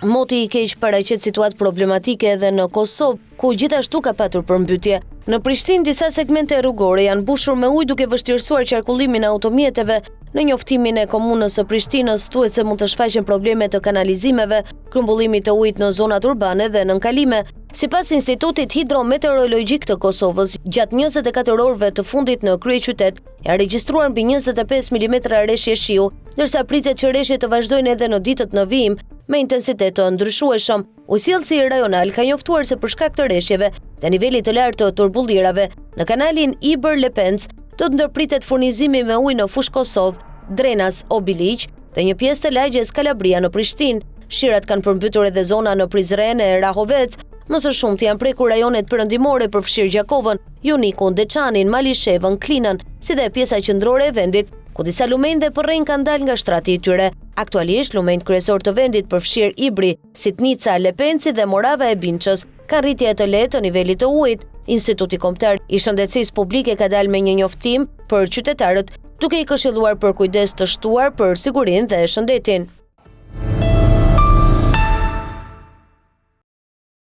Moti i keq paraqet situatë problematike edhe në Kosovë, ku gjithashtu ka patur përmbytje. Në Prishtinë disa segmente rrugore janë mbushur me ujë duke vështirësuar qarkullimin e automjeteve. Në njoftimin e komunës së Prishtinës thuhet se mund të shfaqen probleme të kanalizimeve, grumbullimit të ujit në zonat urbane dhe nën kalime. Sipas Institutit Hidrometeorologjik të Kosovës, gjatë 24 orëve të fundit në kryeqytet janë regjistruar mbi 25 mm reshje shiu, ndërsa pritet që reshjet të vazhdojnë edhe në ditët në vijim me intensitet të ndryshueshëm. Ujësjellësi rajonal ka njoftuar se për shkak të reshjeve dhe nivelit të lartë të turbullirave në kanalin Ibër-Lepenc do të ndërpritet furnizimi me ujë në Fushë Kosovë, Drenas Obiliq dhe një pjesë të lagjes Kalabria në Prishtinë. Shirat kanë përmbytur edhe zona në Prizren e Rahovec. Më së shumti janë prekur rajonet perëndimore përfshirë Gjakovën, Junikun, Deçanin, Malishevën, Klinën, si dhe pjesa qendrore e vendit, ku disa lumenjë dhe përrenjë kanë dalë nga shtrati i tyre. Aktualisht, lumenjtë kryesor të vendit përfshirë Ibri, Sitnica, Lepenci dhe Morava e Binçës kanë rritje të lehtë të nivelit të ujit. Instituti Kombëtar i Shëndetësisë Publike ka dalë me një njoftim për qytetarët, duke i këshilluar për kujdes të shtuar për sigurinë dhe shëndetin.